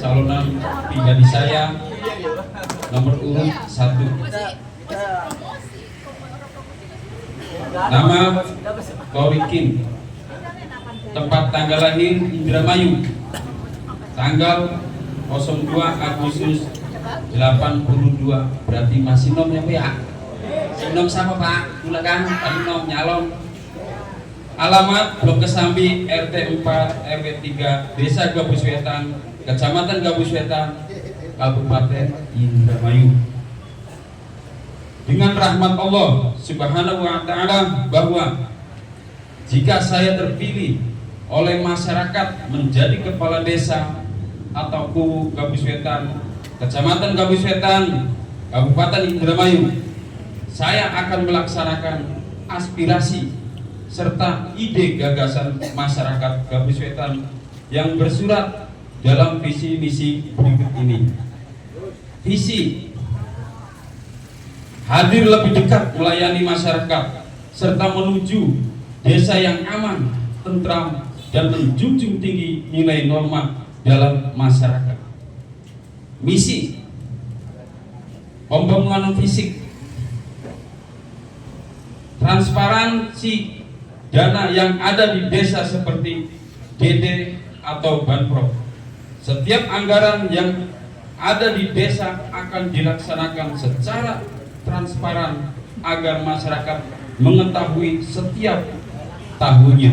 pencalonan pribadi saya nomor urut 1. Nama Korikin, tempat tanggal lahir Indramayu, tanggal 02 Agustus 82, berarti masih nom ya Pak ya? Nom sama Pak, gula kan? Tadi nom nyalon. Alamat Blok Kesambi RT 4 RW 3 Desa Gabus Wetan, Kecamatan Gabus Wetan, Kabupaten Indramayu. Dengan rahmat Allah Subhanahu wa taala bahwa jika saya terpilih oleh masyarakat menjadi kepala desa atau KUU Gabus Wetan, Kecamatan Gabus Wetan, Kabupaten Indramayu, saya akan melaksanakan aspirasi serta ide gagasan masyarakat Gabus Wetan yang bersurat dalam visi misi berikut ini. Visi: hadir lebih dekat melayani masyarakat serta menuju desa yang aman, tentram, dan menjunjung tinggi nilai norma dalam masyarakat. Misi: pembangunan fisik, transparansi dana yang ada di desa seperti DD atau Banpro. Setiap anggaran yang ada di desa akan dilaksanakan secara transparan agar masyarakat mengetahui setiap tahunnya.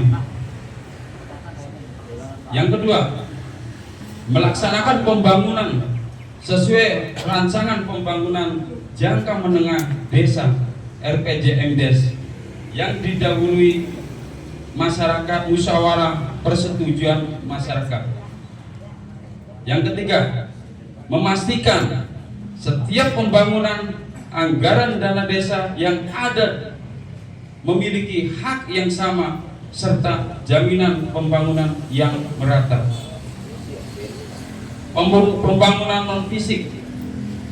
Yang kedua, melaksanakan pembangunan sesuai rancangan pembangunan jangka menengah desa RPJMDes yang didahului masyarakat musyawarah persetujuan masyarakat. Yang ketiga, memastikan setiap pembangunan anggaran dana desa yang ada memiliki hak yang sama serta jaminan pembangunan yang merata. Pembangunan non fisik: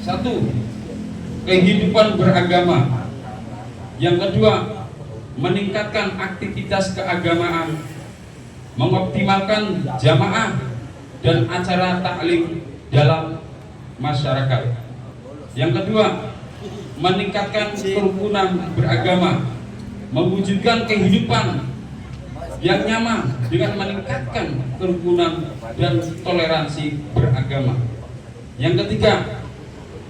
1. Kehidupan beragama. Yang kedua, meningkatkan aktivitas keagamaan, mengoptimalkan jamaah dan acara taklim dalam masyarakat. Yang kedua, meningkatkan kerukunan beragama, mewujudkan kehidupan yang nyaman dengan meningkatkan kerukunan dan toleransi beragama. Yang ketiga,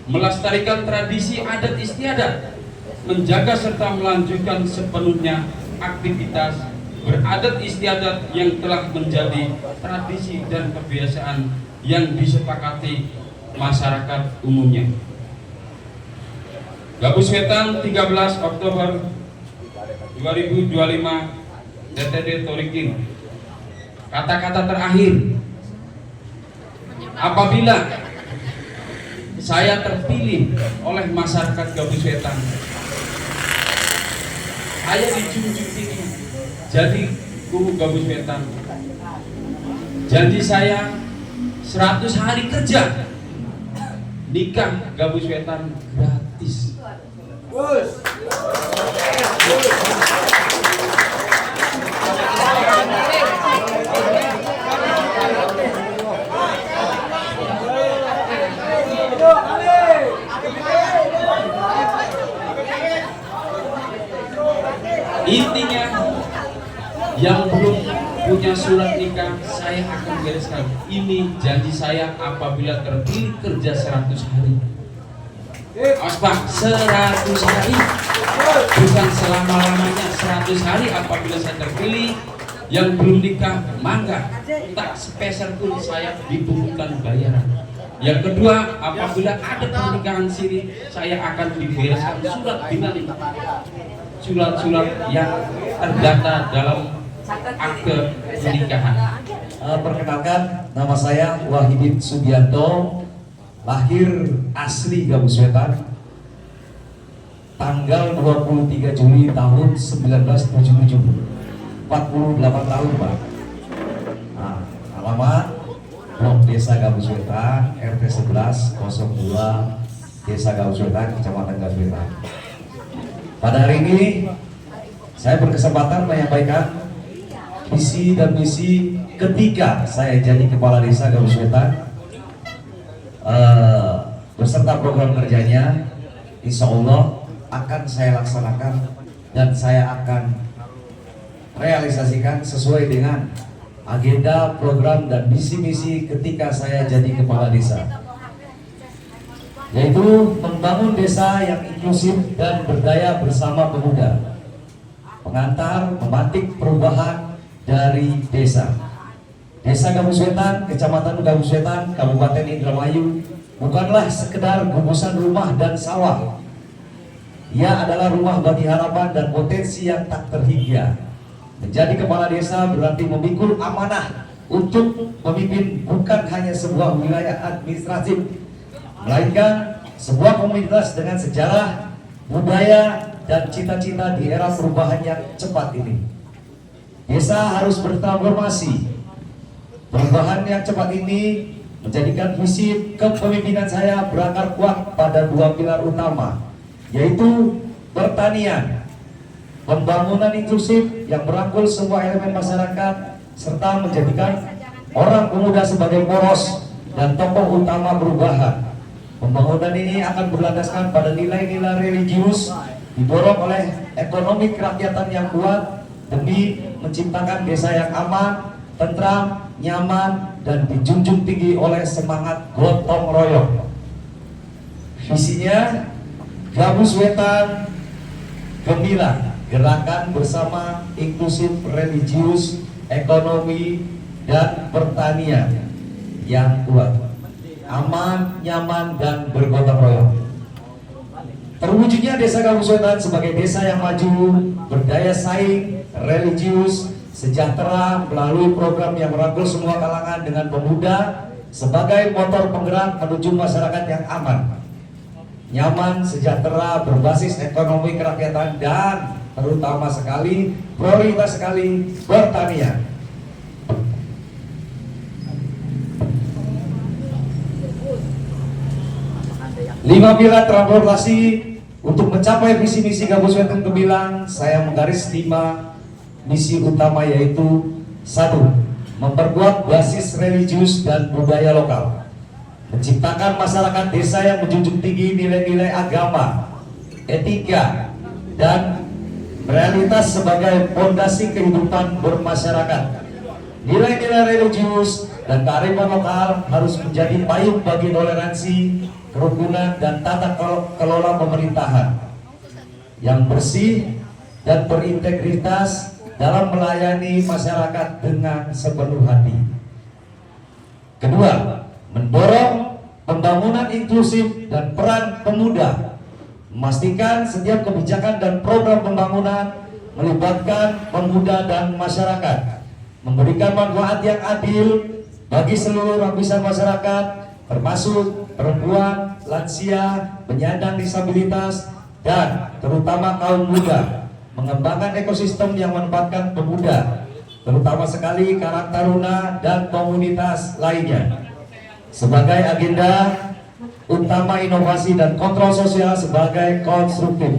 melestarikan tradisi adat istiadat, menjaga serta melanjutkan sepenuhnya aktivitas beradat istiadat yang telah menjadi tradisi dan kebiasaan yang disepakati masyarakat umumnya. Gabus Wetan, 13 Oktober 2025, DTD Torikin. Kata-kata terakhir: apabila saya terpilih oleh masyarakat Gabus Wetan, saya dijunjung tinggi jadi KUU Gabus Wetan. Janji saya 100 hari kerja, nikah Gabus Wetan gratis. Intinya, yang belum punya surat nikah saya akan bereskan. Ini janji saya apabila terpilih kerja 100 hari. Awas Pak, 100 hari, bukan selama-lamanya. 100 hari apabila saya terpilih. Yang belum nikah, mangga, tak sepeser pun saya dipungutan bayaran. Yang kedua, apabila ada pernikahan siri, saya akan dibereskan surat binali, surat-surat yang terdata dalam akte pernikahan. Perkenalkan, nama saya Wahidin Subianto, lahir asli Gabus Wetan, tanggal 23 Juli tahun 1977, 48 tahun Pak. Nah, alamat Blok Desa Gabus Wetan, RT 11 02 Desa Gabus Wetan, Kecamatan Gabus Wetan. Pada hari ini saya berkesempatan menyampaikan visi dan misi ketika saya jadi kepala desa Gabus Wetan beserta program kerjanya, insya Allah akan saya laksanakan dan saya akan realisasikan sesuai dengan agenda, program, dan visi-misi ketika saya jadi kepala desa, yaitu membangun desa yang inklusif dan berdaya bersama pemuda, pengantar memantik perubahan dari desa. Desa Gabus Wetan, Kecamatan Gabus Wetan, Kabupaten Indramayu bukanlah sekedar gugusan rumah dan sawah. Ia adalah rumah bagi harapan dan potensi yang tak terhingga. Menjadi kepala desa berarti memikul amanah untuk memimpin bukan hanya sebuah wilayah administratif, melainkan sebuah komunitas dengan sejarah, budaya, dan cita-cita di era perubahan yang cepat ini. Desa harus bertransformasi. Perubahan yang cepat ini menjadikan visi kepemimpinan saya berakar kuat pada dua pilar utama, yaitu pertanian, pembangunan inklusif yang merangkul semua elemen masyarakat, serta menjadikan orang pemuda sebagai poros dan tokoh utama perubahan. Pembangunan ini akan berlandaskan pada nilai-nilai religius, didorong oleh ekonomi kerakyatan yang kuat demi menciptakan desa yang aman, tentram, nyaman, dan dijunjung tinggi oleh semangat gotong royong. Visinya Gabus Wetan Gemilang, gerakan bersama inklusif religius, ekonomi, dan pertanian yang kuat, aman, nyaman, dan bergotong royong. Terwujudnya desa Gabus Wetan sebagai desa yang maju, berdaya saing, religius, sejahtera melalui program yang merangkul semua kalangan dengan pemuda sebagai motor penggerak menuju masyarakat yang aman, nyaman, sejahtera, berbasis ekonomi kerakyatan, dan terutama sekali, prioritas sekali, pertanian. Lima pilar transportasi untuk mencapai visi misi Gabus Wetan Gemilang, saya menggaris 5 misi utama, yaitu 1. Memperkuat basis religius dan budaya lokal, menciptakan masyarakat desa yang menjunjung tinggi nilai-nilai agama, etika, dan realitas sebagai fondasi kehidupan bermasyarakat. Nilai-nilai religius dan kearifan lokal harus menjadi payung bagi toleransi, kerukunan, dan tata kelola pemerintahan yang bersih dan berintegritas dalam melayani masyarakat dengan sepenuh hati. Kedua, mendorong pembangunan inklusif dan peran pemuda, memastikan setiap kebijakan dan program pembangunan melibatkan pemuda dan masyarakat, memberikan manfaat yang adil bagi seluruh lapisan masyarakat, termasuk perempuan, lansia, penyandang disabilitas, dan terutama kaum muda, mengembangkan ekosistem yang menempatkan pemuda, terutama sekali Karang Taruna dan komunitas lainnya, sebagai agenda utama inovasi dan kontrol sosial sebagai konstruktif.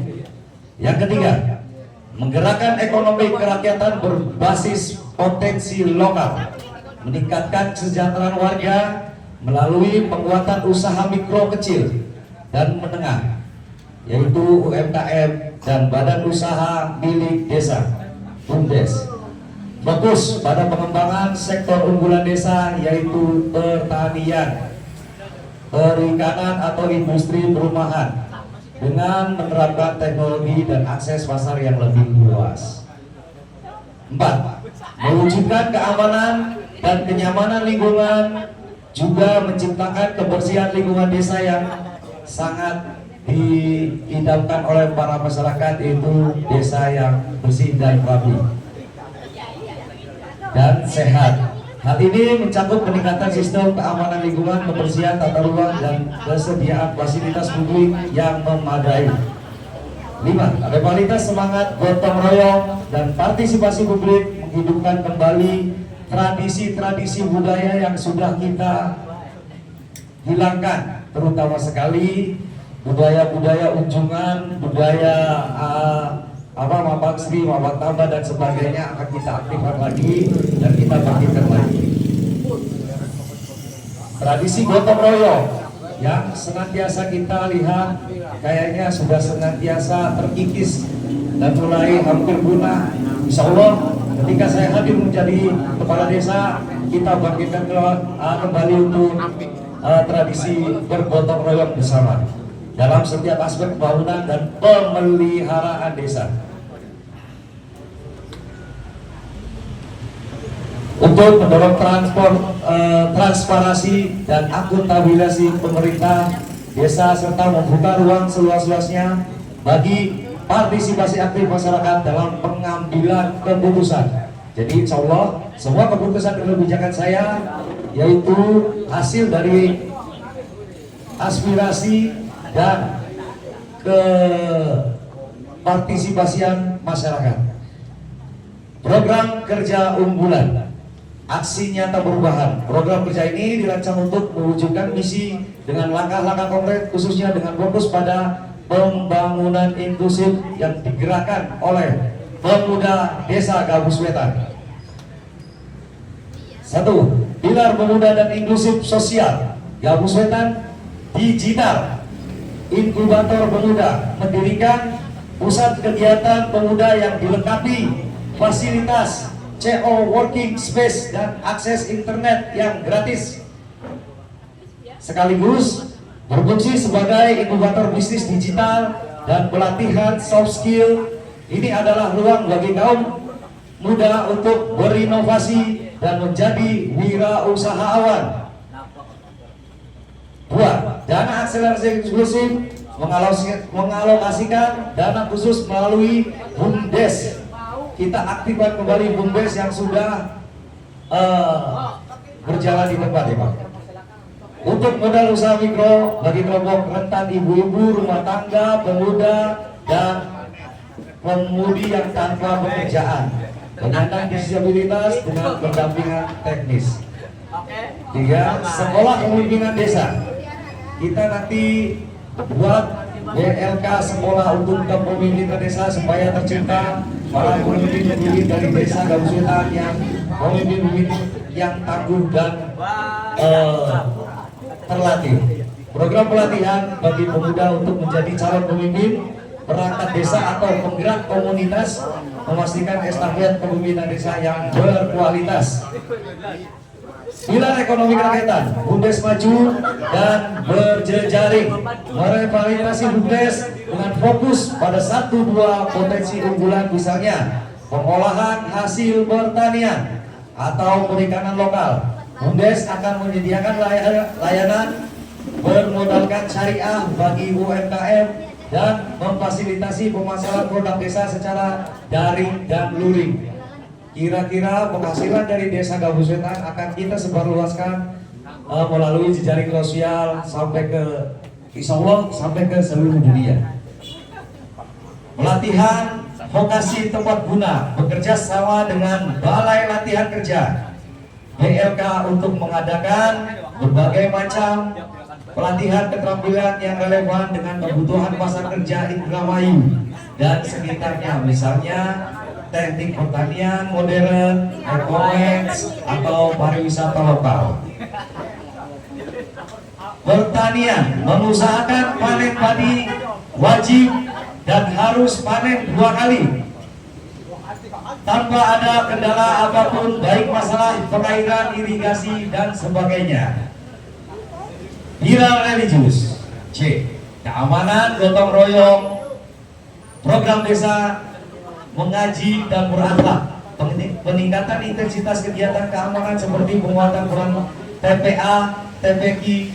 Yang ketiga, menggerakkan ekonomi kerakyatan berbasis potensi lokal, meningkatkan kesejahteraan warga melalui penguatan usaha mikro, kecil, dan menengah, yaitu UMKM dan badan usaha milik desa (BUMDes). Fokus pada pengembangan sektor unggulan desa, yaitu pertanian, perikanan atau industri perumahan, dengan menerapkan teknologi dan akses pasar yang lebih luas. 4. Mewujudkan keamanan dan kenyamanan lingkungan, juga menciptakan kebersihan lingkungan desa yang sangat diidamkan oleh para masyarakat, yaitu desa yang bersih dan rapi dan sehat. Hal ini mencakup peningkatan sistem keamanan lingkungan, kebersihan tata ruang, dan kesediaan fasilitas publik yang memadai. 5. Rivalitas semangat gotong royong dan partisipasi publik, menghidupkan kembali tradisi-tradisi budaya yang sudah kita hilangkan, terutama sekali budaya-budaya unjungan, budaya Mabak Sri, Mabak Tamba, dan sebagainya akan kita aktifkan lagi dan kita bangkitkan lagi. Tradisi gotong royong yang senantiasa kita lihat kayaknya sudah senantiasa terkikis dan mulai hampir punah. Insya Allah ketika saya hadir menjadi kepala desa, kita bangkitkan kembali untuk tradisi bergotong royong bersama dalam setiap aspek pembangunan dan pemeliharaan desa. Untuk mendorong transparansi dan akuntabilitas pemerintah desa serta membuka ruang seluas-luasnya bagi partisipasi aktif masyarakat dalam pengambilan keputusan. Jadi insya Allah semua keputusan dan kebijakan saya yaitu hasil dari aspirasi dan kepartisipasian masyarakat. Program kerja unggulan, aksi nyata perubahan. Program kerja ini dirancang untuk mewujudkan misi dengan langkah-langkah konkret, khususnya dengan fokus pada pembangunan inklusif yang digerakkan oleh pemuda desa Gabus Wetan. 1. Pilar pemuda dan inklusif sosial Gabus Wetan digital. Inkubator pemuda mendirikan pusat kegiatan pemuda yang dilengkapi fasilitas CO working space dan akses internet yang gratis, sekaligus berfungsi sebagai inkubator bisnis digital dan pelatihan soft skill. Ini adalah ruang bagi kaum muda untuk berinovasi dan menjadi wirausahawan. 2. Dana akselerasi inklusif mengalokasikan dana khusus melalui BUMDes. Kita aktifkan kembali BUMDes yang sudah berjalan di tempat ya Pak. Untuk modal usaha mikro bagi kelompok rentan ibu-ibu, rumah tangga, pemuda, dan pemudi yang tanpa pekerjaan, penyandang disabilitas dengan pendampingan teknis. 3. Sekolah kepemimpinan desa. Kita nanti buat BLK sekolah untuk kepemimpinan desa supaya tercipta para pemimpin-pemimpin dari desa Gabus Wetan yang pemimpin yang tangguh dan terlatih. Program pelatihan bagi pemuda untuk menjadi calon pemimpin perangkat desa atau penggerak komunitas, memastikan estafet kepemimpinan desa yang berkualitas. Pilar ekonomi kerakyatan, BUMDes maju dan berjejaring, merevitalisasi BUMDes dengan fokus pada 1-2 potensi unggulan, misalnya pengolahan hasil pertanian atau perikanan lokal. BUMDes akan menyediakan layanan bermodalkan syariah bagi UMKM dan memfasilitasi pemasaran produk desa secara daring dan luring. Kira-kira penghasilan dari desa Gabus Wetan akan kita sebarluaskan melalui jejaring sosial sampai ke insya Allah sampai ke seluruh dunia. Pelatihan vokasi tempat guna bekerja sama dengan Balai Latihan Kerja BLK untuk mengadakan berbagai macam pelatihan keterampilan yang relevan dengan kebutuhan pasar kerja Indramayu dan sekitarnya, misalnya teknik pertanian modern, e-commerce, atau pariwisata lokal. Pertanian mengusahakan panen padi wajib dan harus panen 2 kali tanpa ada kendala apapun, baik masalah pengairan, irigasi, dan sebagainya. Pilar religius. C. Keamanan gotong royong. Program desa mengaji dan berakhlak, peningkatan intensitas kegiatan keamanan seperti penguatan peran TPA, TPQ,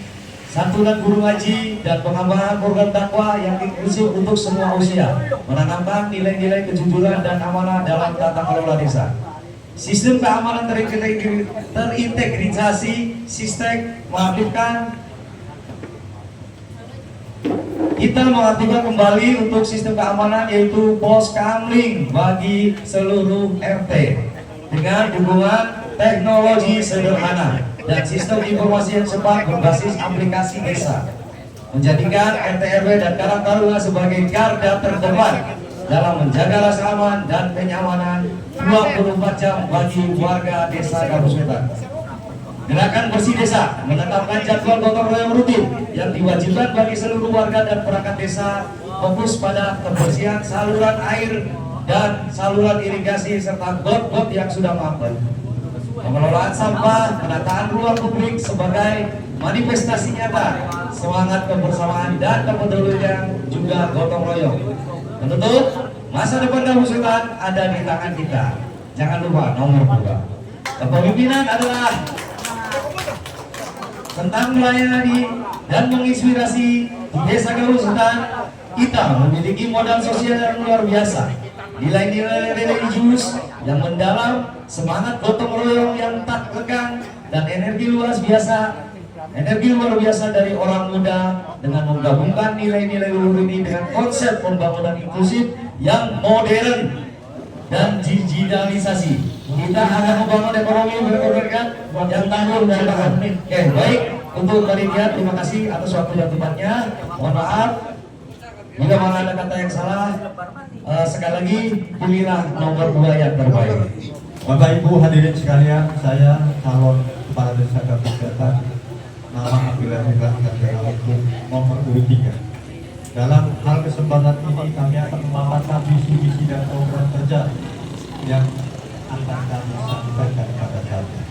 santunan guru ngaji, dan pengembangan program dakwah yang inklusif untuk semua usia, menanamkan nilai-nilai kejujuran dan amanah dalam tata kelola desa. Sistem keamanan terintegrasi, sistem mengaktifkan. Kita mengaktifkan kembali untuk sistem keamanan yaitu pos kamling bagi seluruh RT dengan dukungan teknologi sederhana dan sistem informasi yang cepat berbasis aplikasi desa, menjadikan RT RW dan Karang Taruna sebagai garda terdepan dalam menjaga rasa aman dan kenyamanan 24 jam bagi warga desa Gabus Wetan. Gerakan Bersih Desa menetapkan jadwal gotong royong rutin yang diwajibkan bagi seluruh warga dan perangkat desa, fokus pada kebersihan saluran air dan saluran irigasi serta got-got yang sudah mampet. Pengelolaan sampah, penataan ruang publik sebagai manifestasi nyata semangat kebersamaan dan kepedulian juga gotong royong. Menutup, masa depan Gabus Wetan ada di tangan kita. Jangan lupa nomor 2. Kepemimpinan adalah tentang melayani dan menginspirasi di Desa Gabus Wetan. Kita memiliki modal sosial yang luar biasa, nilai-nilai religius yang mendalam, semangat gotong royong yang tak lekang, dan energi luar biasa dari orang muda dengan menggabungkan nilai-nilai luhur ini dengan konsep pembangunan inklusif yang modern dan digitalisasi. Kita akan membangun ekonomi berkelanjutan yang tangguh dan tahan. Oke, baik, untuk panitia terima kasih atas waktu dan tempatnya. Mohon maaf bila mana ada kata yang salah. Sekali lagi pilihlah nomor 2 yang terbaik. Bapak Ibu hadirin sekalian, saya calon kepala desa Gabus Wetan, nama Abdullah Negara Hukum nomor 3. Dalam hal kesempatan ini kami akan memaparkan visi-misi dan program kerja yang akan kami sampaikan pada saat ini.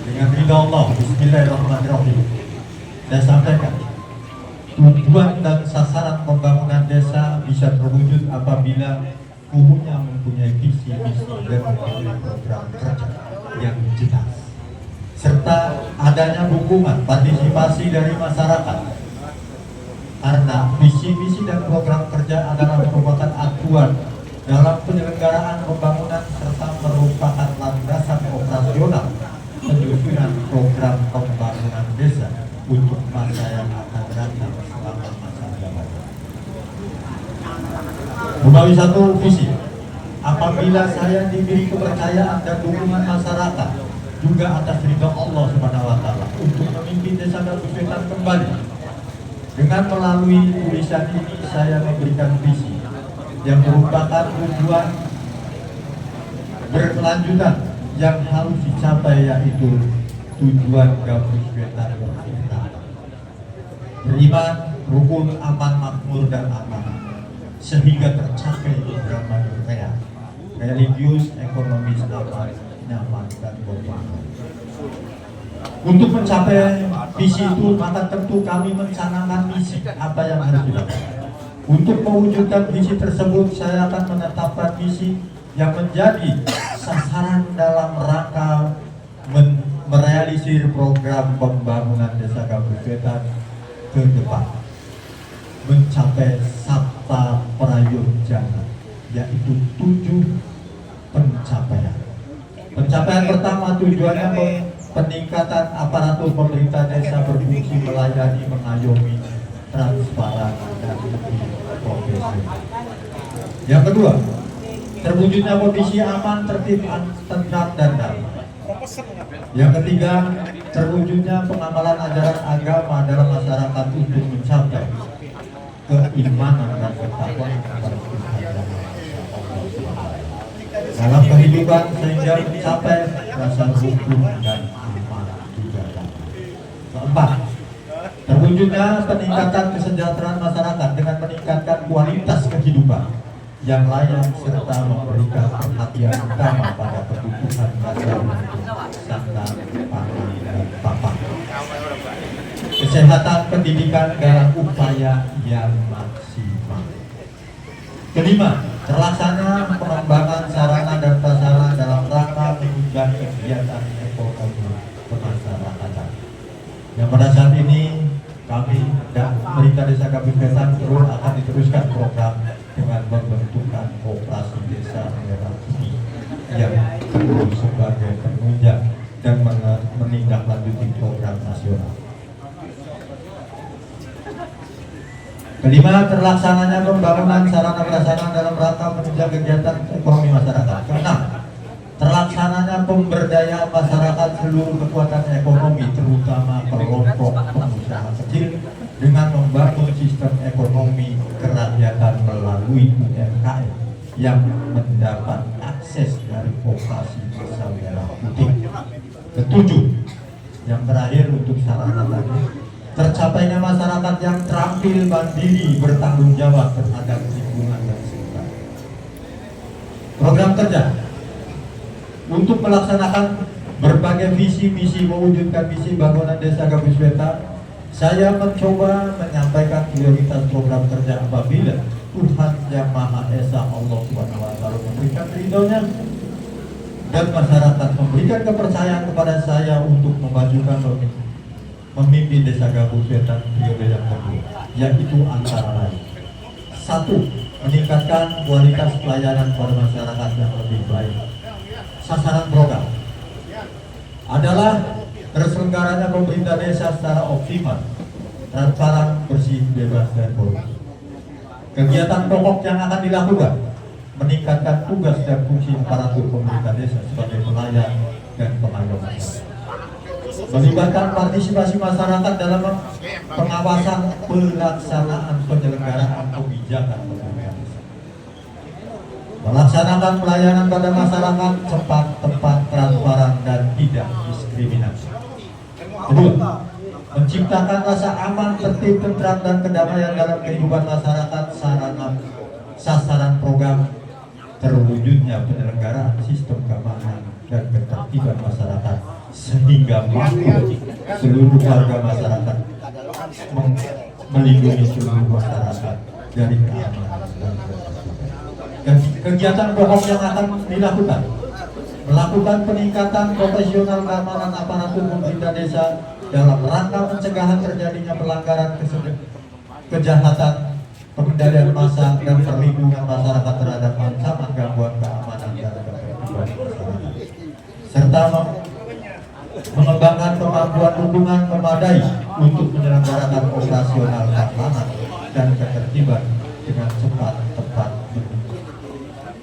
Dengan ridha Allah, Bismillahirrahmanirrahim. Saya sampaikan tujuan dan sasaran pembangunan desa bisa terwujud apabila kubunya mempunyai visi misi dan mempunyai program kerja yang jelas, serta adanya dukungan partisipasi dari masyarakat. Karena visi misi dan program kerja adalah merupakan acuan dalam penyelenggaraan pembangunan serta merupakan landasan operasional penyusunan program pembangunan desa untuk masa yang akan datang selama masa jabatan. Melalui satu visi, apabila saya diberi kepercayaan dan dukungan masyarakat juga atas ridha Allah Subhanahu wa taala untuk memimpin desa Gabus Wetan kembali. Dengan melalui tulisan ini saya memberikan visi yang merupakan tujuan berkelanjutan yang harus dicapai, yaitu tujuan Gabus Wetan beriman, rukun, aman, makmur, dan amanah, sehingga tercapai beberapa kriteria religius, ekonomis, aman, nyaman, dan bermanfaat. Untuk mencapai visi itu, maka tentu kami mencanangkan misi apa yang harus dilakukan. Untuk mewujudkan visi tersebut, saya akan menetapkan misi yang menjadi sasaran dalam rangka merealisir program pembangunan desa Gabus Wetan ke depan, mencapai sabta prayojana, yaitu 7 pencapaian. Pencapaian pertama tujuannya peningkatan aparatur pemerintah desa berfungsi melayani, mengayomi, transparan, dan lebih profesional. Yang kedua, terwujudnya kondisi aman, tertib, tentram, dan damai. Yang ketiga, terwujudnya pengamalan ajaran agama dalam masyarakat untuk mencapai keimanan dan ketakwaan kepada Tuhan dalam kehidupan, sehingga mencapai rasa rukun dan aman juga. Keempat, terwujudnya peningkatan kesejahteraan masyarakat dengan meningkatkan kualitas kehidupan yang layak serta memberikan perhatian utama pada kebutuhan dasar serta pangan dan papan. Kesehatan pendidikan dalam upaya yang maksimal. Kelima, terlaksana pengembangan sarana dan prasarana dalam rangka menunjang kegiatan ekonomi kemasyarakatan. Yang pada saat ini kami dan pemerintah desa Gabus Wetan terus akan diteruskan program dengan pembentukan koperasi desa merah putih yang terus sebagai penunjang dan menindaklanjuti program nasional. Kelima, terlaksananya pembangunan sarana prasarana dalam rangka menunjang kegiatan ekonomi masyarakat. Keenam, terlaksananya pemberdayaan masyarakat seluruh kekuatan ekonomi, terutama kelompok pengusaha kecil, dengan membangun sistem ekonomi kerakyatan melalui UMKM yang mendapat akses dari operasi desa merah putih. Ketujuh, tercapainya masyarakat yang terampil, mandiri, bertanggung jawab terhadap lingkungan dan sekitar. Program kerja untuk melaksanakan berbagai visi misi mewujudkan visi bangunan Desa Gabus Weta, saya mencoba menyampaikan prioritas program kerja apabila Tuhan Yang Maha Esa Allah Subhanahu wa Ta'ala memberikan ridhonya dan masyarakat memberikan kepercayaan kepada saya untuk memajukan memimpin Desa Gabus Weta periode yang kedua, yaitu antara lain: 1. Meningkatkan kualitas pelayanan pada masyarakat yang lebih baik. Sasaran program adalah terselenggaranya pemerintah desa secara optimal, transparan, bersih, bebas dari korupsi. Kegiatan pokok yang akan dilakukan: meningkatkan tugas dan fungsi aparatur pemerintah desa sebagai pelayan dan pengayom masyarakat, melibatkan partisipasi masyarakat dalam pengawasan pelaksanaan penyelenggaraan kebijakan pemerintah desa, melaksanakan pelayanan pada masyarakat cepat, tepat, transparan, dan tidak diskriminasi. Kedua, menciptakan rasa aman, tertib, tentram, dan kedamaian dalam kehidupan masyarakat. Sasaran program terwujudnya penyelenggaraan sistem keamanan dan ketertiban masyarakat sehingga mampu seluruh warga masyarakat melindungi seluruh masyarakat dari keamanan dan ketertiban. Kegiatan pokok yang akan dilakukan: melakukan peningkatan profesional keamanan aparatur pemerintah desa dalam rangka pencegahan terjadinya pelanggaran kejahatan, pengendalian massa, dan perlindungan masyarakat terhadap ancaman gangguan keamanan dan ketertiban masyarakat, serta mengembangkan kemampuan dukungan memadai untuk menyelenggarakan operasional keamanan dan ketertiban dengan cepat, tepat,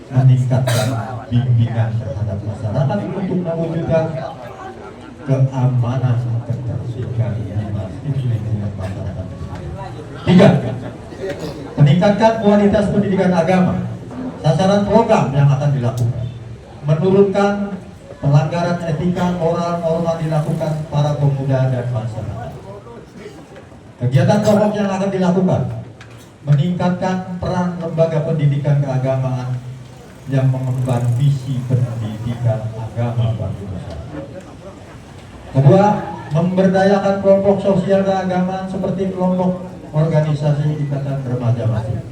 meningkatkan bimbingan terhadap masyarakat untuk mewujudkan keamanan ketertiban di lingkungan masyarakat. 3. Meningkatkan kualitas pendidikan agama. Sasaran program yang akan dilakukan: menurunkan pelanggaran etika, moral, norma dilakukan para pemuda dan masyarakat. Kegiatan pokok yang akan dilakukan: meningkatkan peran lembaga pendidikan keagamaan yang mengemban visi pendidikan agama bagi masyarakat. Kedua, memberdayakan kelompok sosial keagamaan seperti kelompok organisasi ikatan remaja masjid,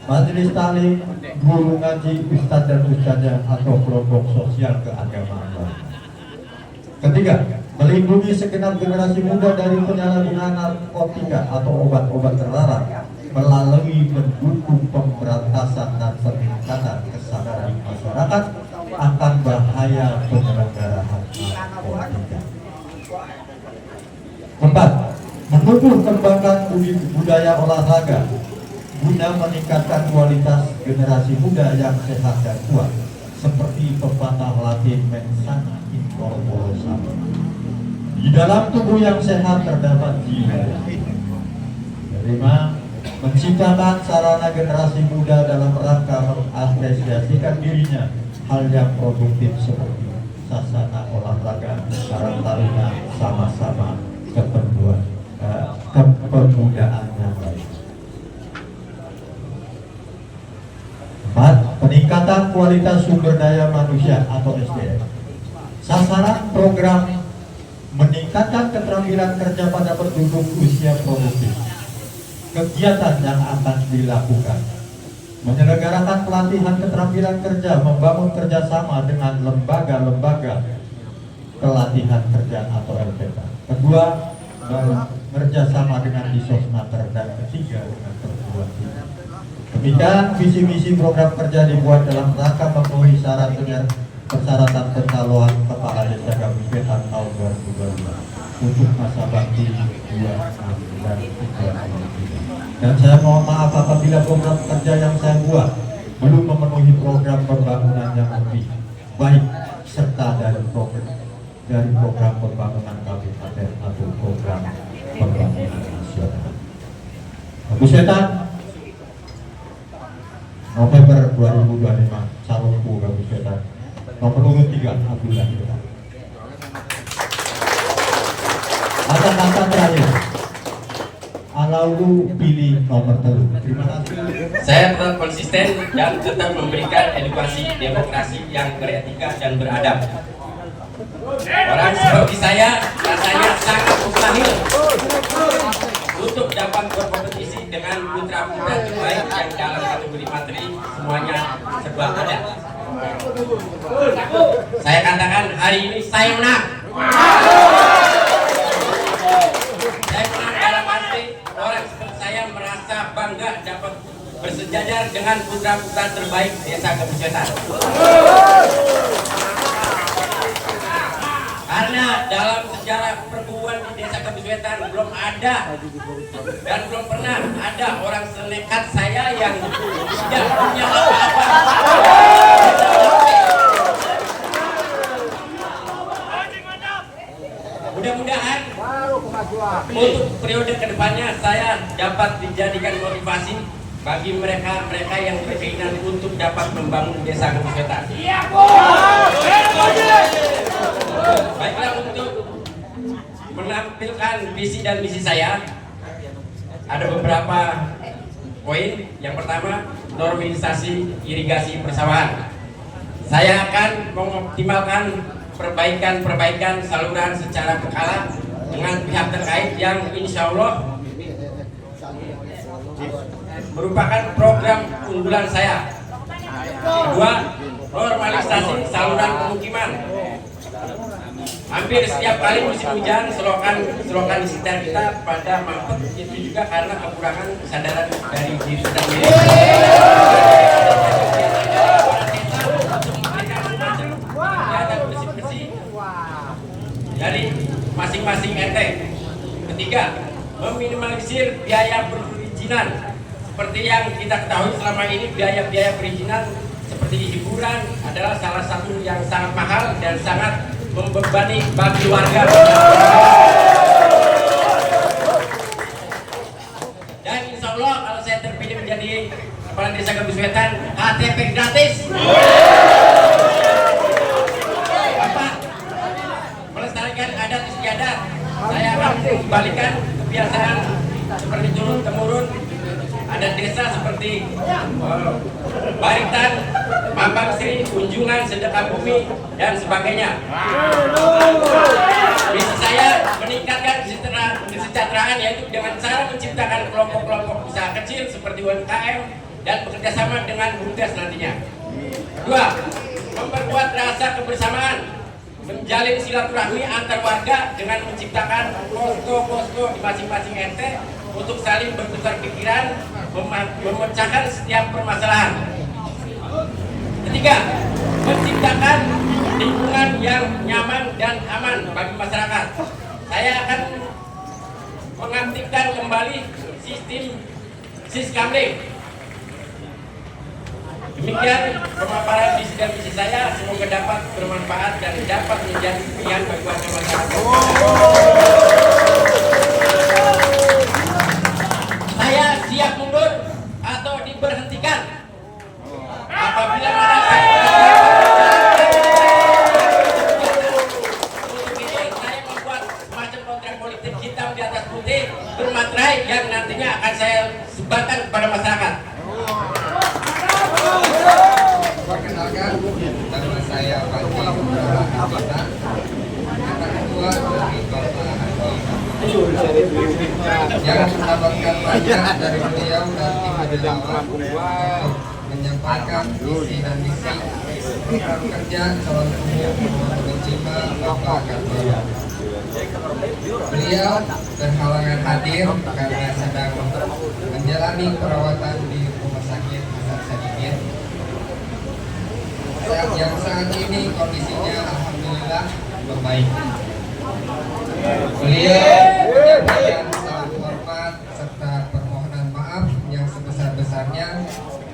majelis taklim, guru ngaji, ustadz dan ustadzah, atau kelompok sosial keagamaan. Ketiga, melindungi segenap generasi muda dari penyalahgunaan narkotika atau obat-obat terlarang melalui mendukung pemberantasan dan peningkatan kesadaran masyarakat akan bahaya penyelenggaraan narkotika. 4. Menumbuh kembangkan budaya olahraga guna meningkatkan kualitas generasi muda yang sehat dan kuat, seperti pepatah Latin mens sana in corpore sano. Di dalam tubuh yang sehat terdapat jiwa. 5. Menciptakan sarana generasi muda dalam rangka mengapresiasikan dirinya hal yang produktif seperti sasana olahraga, Karang Taruna, sama-sama kepemudaan yang baik. 4. Peningkatan kualitas sumber daya manusia atau SDM. Sasaran program: meningkatkan keterampilan kerja pada penduduk usia produktif. Kegiatan yang akan dilakukan: menyelenggarakan pelatihan keterampilan kerja, membangun kerjasama dengan lembaga-lembaga pelatihan kerja atau LPK. Kedua, bekerjasama dengan Disosnaker, dan ketiga dengan perguruan tinggi. Demikian visi misi program kerja dibuat dalam rangka memenuhi syarat dengan persyaratan pencalonan kepala desa Gabus Weta tahun 2022 untuk masa bakti 26 dan 33. Dan saya mohon maaf apabila program kerja yang saya buat belum memenuhi program pembangunan yang lebih baik serta dari program pembangunan kabupaten atau program pembangunan nasional. Gabus Weta November 2025, calonku Gabus Weta nomor urut 3 Abdullah Weta. Kata-kata terakhir, Malaulu pilih nomor 3. Terima kasih. Saya tetap konsisten dan tetap memberikan edukasi demokrasi yang beretika dan beradab. Orang seperti saya rasanya sangat mustahil untuk dapat berkompetisi dengan putra-putra terbaik yang dalam kategori materi semuanya serba ada. Saya katakan hari ini saya menang. Saya menang dalam arti orang seperti saya merasa bangga dapat bersejajar dengan putra-putra terbaik Desa Kebuswetan. Karena dalam sejarah perburuan di Desa Kebuswetan belum ada dan belum pernah ada orang senekat saya yang tidak punya apa-apa. Mudah-mudahan untuk periode kedepannya saya dapat dijadikan motivasi bagi mereka yang berkeinginan untuk dapat membangun Desa Kebuswetan. Baiklah, untuk menampilkan visi dan misi saya ada beberapa poin. Yang pertama, normalisasi irigasi persawahan. Saya akan mengoptimalkan perbaikan saluran secara berkala dengan pihak terkait yang insya Allah merupakan program unggulan saya. Kedua, normalisasi saluran pemukiman. Hampir setiap kali musim hujan selokan di sekitar kita pada mampet, itu juga karena kekurangan kesadaran dari diri sendiri. Dari masing-masing RT. Ketiga, meminimalisir biaya perizinan. Seperti yang kita ketahui selama ini biaya perizinan seperti hiburan adalah salah satu yang sangat mahal dan sangat membebani bagi warga. Dan insya Allah kalau saya terpilih menjadi kepala Desa Kebuswetan, KTP gratis. Bapak, melestarikan adat istiadat. Saya akan kembalikan kebiasaan seperti turun-temurun adat desa seperti baritan, mambang sri, kunjungan, sedekah bumi, dan sebagainya. Misi saya meningkatkan kesejahteraan yaitu dengan cara menciptakan kelompok-kelompok usaha kecil seperti UMKM dan bekerjasama dengan BUMDes nantinya. Kedua, memperkuat rasa kebersamaan, menjalin silaturahmi antar warga dengan menciptakan posko-posko di masing-masing RT untuk saling bertukar pikiran, memecahkan setiap permasalahan. Ketiga, menciptakan lingkungan yang nyaman dan aman bagi masyarakat. Saya akan mengaktifkan kembali sistem Siskamling. Demikian pemaparan visi dan misi saya, semoga dapat bermanfaat dan dapat menjadi pilihan bagi warga masyarakat. Saya siap mundur atau diberhentikan apabila merasa untuk itu saya membuat semacam kontrak politik hitam di atas putih bermaterai yang nantinya akan saya sebarkan kepada masyarakat. Perkenalkan, nama saya Panji Nugraha Kapita, Kata Ketua dari Bapak Haji yang mendapatkan pelajaran dari beliau dan tim relawan untuk menyampaikan visi dan misi program kerja calon umum Cima Bapak Kartono. Beliau berhalangan hadir karena sedang menjalani perawatan di Rumah Sakit Hasan Sadikin. Yang saat ini kondisinya alhamdulillah membaik. Beliau menyampaikan salam hormat serta permohonan maaf yang sebesar-besarnya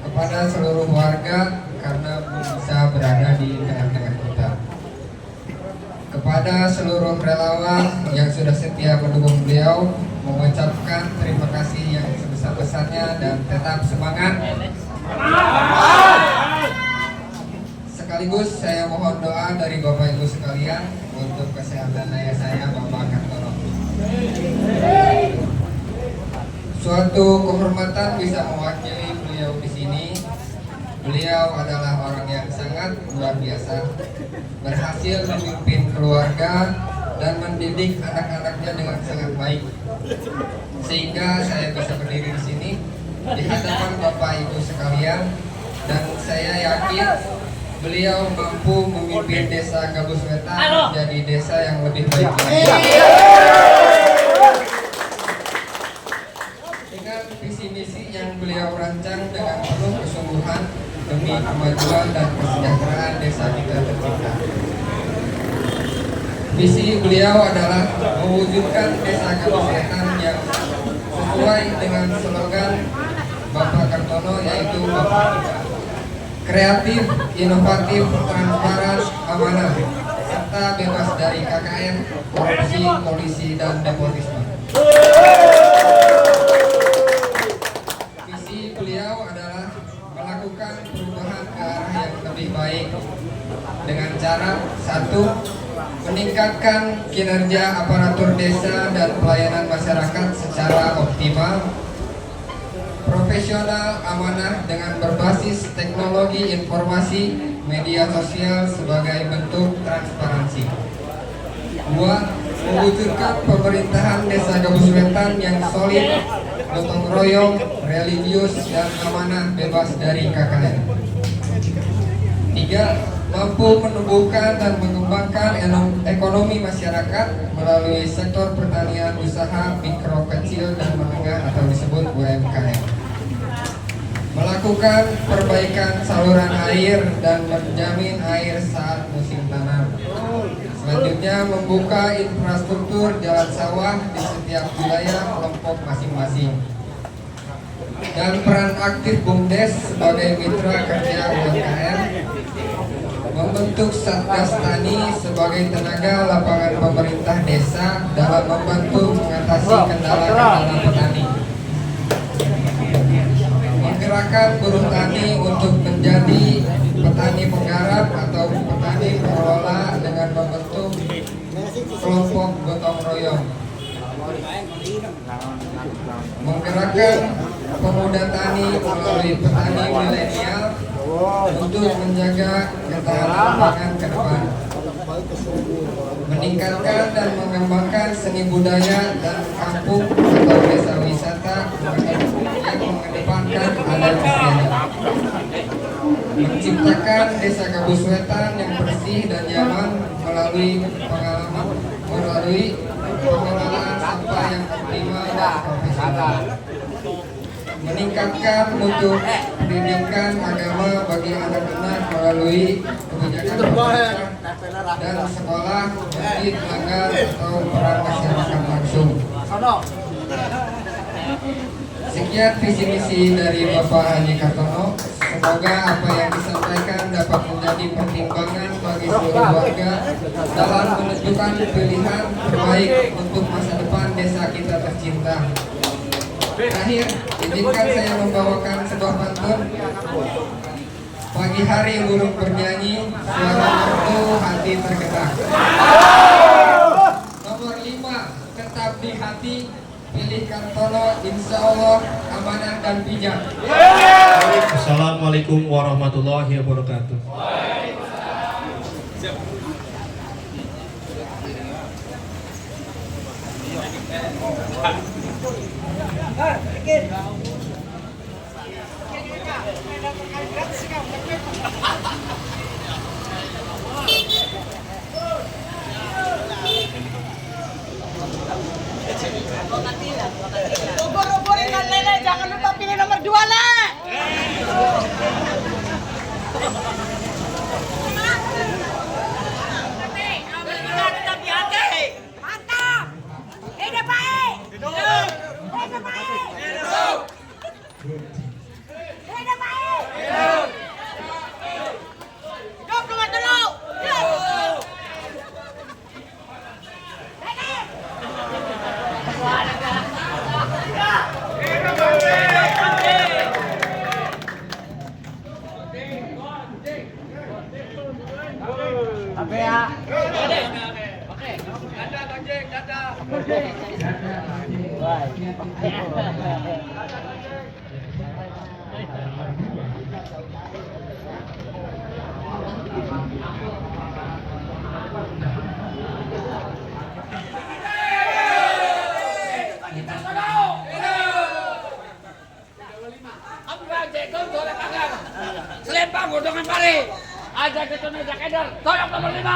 kepada seluruh warga karena belum bisa berada di tengah-tengah kita. Kepada seluruh relawan yang sudah setia mendukung beliau, mengucapkan terima kasih yang sebesar-besarnya dan tetap semangat. Sekaligus saya mohon doa dari Bapak Ibu sekalian untuk kesehatan ayah saya Bapak Kartono. suatu kehormatan bisa mewakili beliau di sini. Beliau adalah orang yang sangat luar biasa, berhasil memimpin keluarga dan mendidik anak-anaknya dengan sangat baik, sehingga saya bisa berdiri di sini di hadapan Bapak Ibu sekalian, dan saya yakin beliau mampu memimpin Desa Gabus Wetan menjadi desa yang lebih baik lagi. Dengan visi misi yang beliau rancang dengan penuh kesungguhan demi kemajuan dan kesejahteraan desa kita tercinta. Visi beliau adalah mewujudkan Desa Gabus Wetan yang sesuai dengan slogan Bapak Kartono, yaitu Bapak kreatif, inovatif, transparan, amanah, serta bebas dari KKN, korupsi, polisi, dan nepotisme. Visi beliau adalah melakukan perubahan ke arah yang lebih baik dengan cara: satu, meningkatkan kinerja aparatur desa dan pelayanan masyarakat secara optimal, profesional, amanah dengan berbasis teknologi informasi media sosial sebagai bentuk transparansi. 2. Mewujudkan pemerintahan Desa Gabus Wetan yang solid, gotong royong, religius, dan amanah bebas dari KKN. 3. Mampu menumbuhkan dan mengembangkan ekonomi masyarakat melalui sektor pertanian usaha mikro, kecil, dan menengah atau disebut UMKM. Melakukan perbaikan saluran air dan menjamin air saat musim tanam. Selanjutnya, membuka infrastruktur jalan sawah di setiap wilayah kelompok masing-masing. Dan peran aktif BUMDes sebagai mitra kerja UMKM, membentuk Satgas Tani sebagai tenaga lapangan pemerintah desa dalam membantu mengatasi kendala-kendala petani. Menggerakkan buruh tani untuk menjadi petani penggarap atau petani pengelola dengan membentuk kelompok gotong royong. Menggerakkan pemuda tani melalui petani milenial untuk menjaga ketahanan pangan ke depan. Meningkatkan dan mengembangkan seni budaya dan kampung atau desa wisata yang mengedepankan adat istiadat. Menciptakan Desa Gabus Wetan yang bersih dan nyaman melalui pengelolaan sampah yang optimal dan profesional. Meningkatkan mutu pendidikan agama bagi anak-anak melalui kebijakan pemerintah dan sekolah, masjid, langgar, atau peran masyarakat langsung. Sekian visi misi dari Bapak Haji Kartono. Semoga apa yang disampaikan dapat menjadi pertimbangan bagi seluruh warga dalam menentukan pilihan terbaik untuk masa depan desa kita tercinta. Terakhir, izinkan saya membawakan sebuah pantun. Pagi hari burung bernyanyi, suara merdu hati tergerak. Nomor 5, tetap di hati, pilih Kartono, insya Allah amanah dan bijak. Assalamualaikum warahmatullahi wabarakatuh. Ubur-uburin kan Lele, jangan lupa pilih nomor 2, Le. Mantap. Hidup baik. Hidup baik. Hidup baik. Hidup nomor 3. Oke ya. Oke. Dadah, Bang Jek, dadah. Selempang godongan pari. Ada ketemu Jack Eder. Tolong nomor 5.